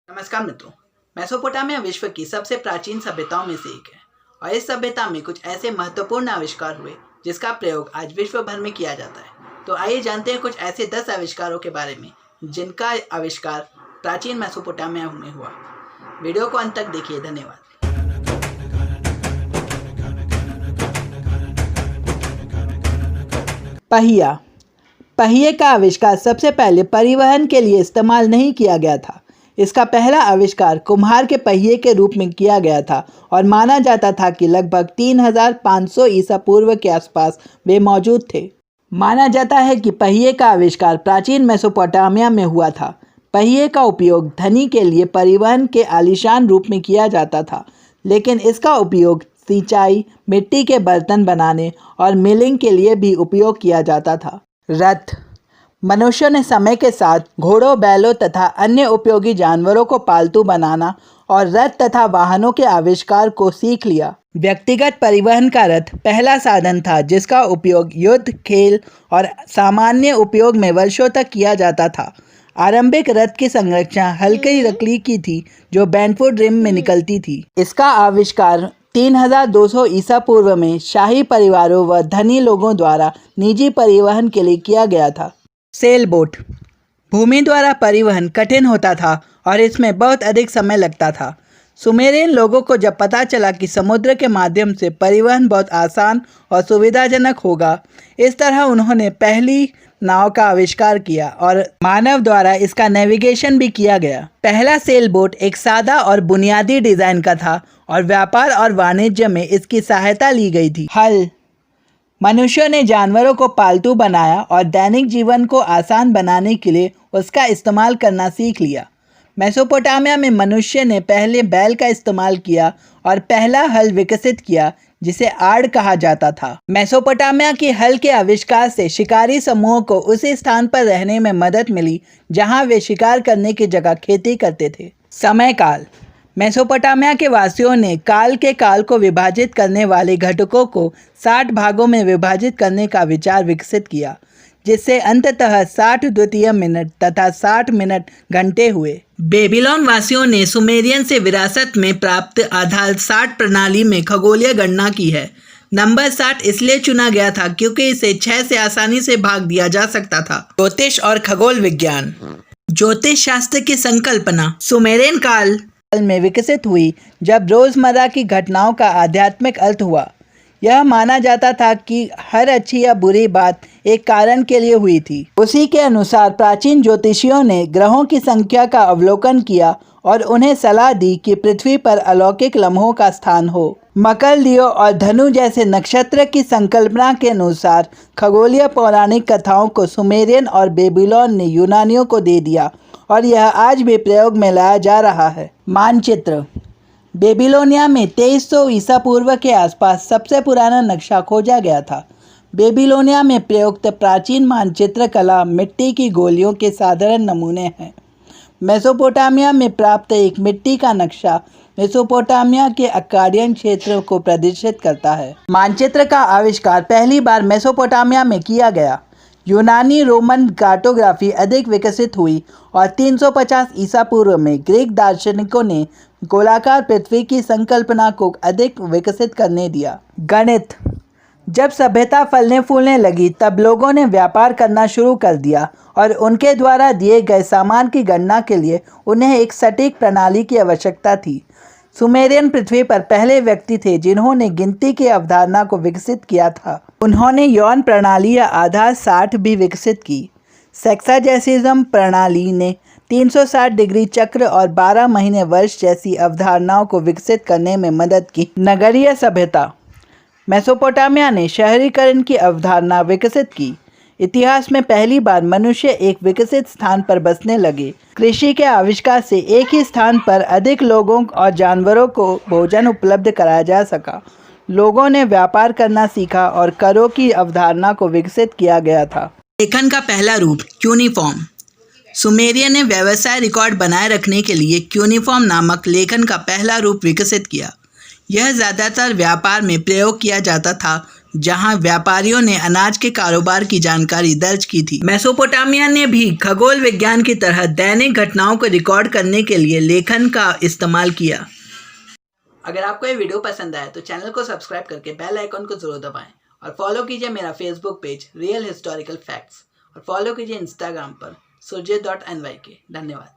नमस्कार मित्रों, मेसोपोटामिया विश्व की सबसे प्राचीन सभ्यताओं में से एक है और इस सभ्यता में कुछ ऐसे महत्वपूर्ण आविष्कार हुए जिसका प्रयोग आज विश्व भर में किया जाता है। तो आइए जानते हैं कुछ ऐसे 10 आविष्कारों के बारे में जिनका आविष्कार प्राचीन मेसोपोटामिया में हुआ। वीडियो को अंत तक देखिए। धन्यवाद। पहिया। पहिए का आविष्कार सबसे पहले परिवहन के लिए इस्तेमाल नहीं किया गया था। इसका पहला आविष्कार कुम्हार के पहिए के रूप में किया गया था और माना जाता था कि लगभग 3500 ईसा पूर्व के आसपास वे मौजूद थे। माना जाता है कि पहिए का आविष्कार प्राचीन मेसोपोटामिया में हुआ था। पहिए का उपयोग धनी के लिए परिवहन के आलीशान रूप में किया जाता था, लेकिन इसका उपयोग सिंचाई, मिट्टी के बर्तन बनाने और मिलिंग के लिए भी उपयोग किया जाता था। रथ। मनुष्यों ने समय के साथ घोड़ों, बैलों तथा अन्य उपयोगी जानवरों को पालतू बनाना और रथ तथा वाहनों के आविष्कार को सीख लिया। व्यक्तिगत परिवहन का रथ पहला साधन था जिसका उपयोग युद्ध, खेल और सामान्य उपयोग में वर्षों तक किया जाता था। आरंभिक रथ की संरचना हल्की लकड़ी की थी जो बेंटफुट रिम में निकलती थी। इसका आविष्कार 3200 ईसा पूर्व में शाही परिवारों व धनी लोगों द्वारा निजी परिवहन के लिए किया गया था। Sail boat. भूमि द्वारा परिवहन कठिन होता था और इसमें बहुत अधिक समय लगता था। सुमेरियन लोगों को जब पता चला कि समुद्र के माध्यम से परिवहन बहुत आसान और सुविधाजनक होगा, इस तरह उन्होंने पहली नाव का आविष्कार किया और मानव द्वारा इसका नेविगेशन भी किया गया। पहला सेल बोट एक सादा और बुनियादी डिजाइन का था और व्यापार और वाणिज्य में इसकी सहायता ली गई थी। हल। मनुष्यों ने जानवरों को पालतू बनाया और दैनिक जीवन को आसान बनाने के लिए उसका इस्तेमाल करना सीख लिया। मेसोपोटामिया में मनुष्य ने पहले बैल का इस्तेमाल किया और पहला हल विकसित किया जिसे आड़ कहा जाता था। मेसोपोटामिया की हल के आविष्कार से शिकारी समूहों को उसी स्थान पर रहने में मदद मिली जहां वे शिकार करने की जगह खेती करते थे। समय काल। मेसोपोटामिया के वासियों ने काल को विभाजित करने वाले घटकों को 60 भागों में विभाजित करने का विचार विकसित किया, जिससे अंततः 60 द्वितीय मिनट तथा 60 मिनट घंटे हुए। बेबीलोन वासियों ने सुमेरियन से विरासत में प्राप्त आधार 60 प्रणाली में खगोलीय गणना की है। नंबर 60 इसलिए चुना गया था क्योंकि इसे 6 से आसानी से भाग दिया जा सकता था। ज्योतिष और खगोल विज्ञान। ज्योतिष शास्त्र की संकल्पना सुमेरियन काल में विकसित हुई जब रोजमर्रा की घटनाओं का आध्यात्मिक अर्थ हुआ। यह माना जाता था कि हर अच्छी या बुरी बात एक कारण के लिए हुई थी। उसी के अनुसार प्राचीन ज्योतिषियों ने ग्रहों की संख्या का अवलोकन किया और उन्हें सलाह दी कि पृथ्वी पर अलौकिक लम्हों का स्थान हो। मकर, लियो और धनु जैसे नक्षत्र की संकल्पना के अनुसार खगोलीय पौराणिक कथाओं को सुमेरियन और बेबीलोन ने यूनानियों को दे दिया और यह आज भी प्रयोग में लाया जा रहा है। मानचित्र। बेबीलोनिया में 2300 ईसा पूर्व के आसपास सबसे पुराना नक्शा खोजा गया था। बेबीलोनिया में प्रयुक्त प्राचीन मानचित्र कला मिट्टी की गोलियों के साधारण नमूने हैं। मेसोपोटामिया में प्राप्त एक मिट्टी का नक्शा मेसोपोटामिया के अक्काडियन क्षेत्र को प्रदर्शित करता है। मानचित्र का आविष्कार पहली बार मेसोपोटामिया में किया गया। यूनानी रोमन कार्टोग्राफी अधिक विकसित हुई और 350 ईसा पूर्व में ग्रीक दार्शनिकों ने गोलाकार पृथ्वी की संकल्पना को अधिक विकसित करने दिया। गणित। जब सभ्यता फलने फूलने लगी तब लोगों ने व्यापार करना शुरू कर दिया और उनके द्वारा दिए गए सामान की गणना के लिए उन्हें एक सटीक प्रणाली की आवश्यकता थी। सुमेरियन पृथ्वी पर पहले व्यक्ति थे जिन्होंने गिनती की अवधारणा को विकसित किया था। उन्होंने यौन प्रणाली या आधार 60 भी विकसित की। सेक्साजेसिज्म प्रणाली ने 360 डिग्री चक्र और 12 महीने वर्ष जैसी अवधारणाओं को विकसित करने में मदद की। नगरीय सभ्यता। मेसोपोटामिया ने शहरीकरण की अवधारणा विकसित की। इतिहास में पहली बार मनुष्य एक विकसित स्थान पर बसने लगे। कृषि के आविष्कार से एक ही स्थान पर अधिक लोगों और जानवरों को भोजन उपलब्ध कराया जा सका। लोगों ने व्यापार करना सीखा और करों की अवधारणा को विकसित किया गया था। लेखन का पहला रूप क्यूनिफॉर्म। सुमेरियन ने व्यवसाय रिकॉर्ड बनाए रखने के लिए क्यूनिफॉर्म नामक लेखन का पहला रूप विकसित किया। यह ज़्यादातर व्यापार में प्रयोग किया जाता था जहां व्यापारियों ने अनाज के कारोबार की जानकारी दर्ज की थी। मेसोपोटामिया ने भी खगोल विज्ञान की तरह दैनिक घटनाओं को रिकॉर्ड करने के लिए लेखन का इस्तेमाल किया। अगर आपको ये वीडियो पसंद आए तो चैनल को सब्सक्राइब करके बेल आइकन को जरूर दबाएं और फॉलो कीजिए मेरा Facebook page real historical facts और फॉलो कीजिए इंस्टाग्राम पर surjit.nyk। धन्यवाद।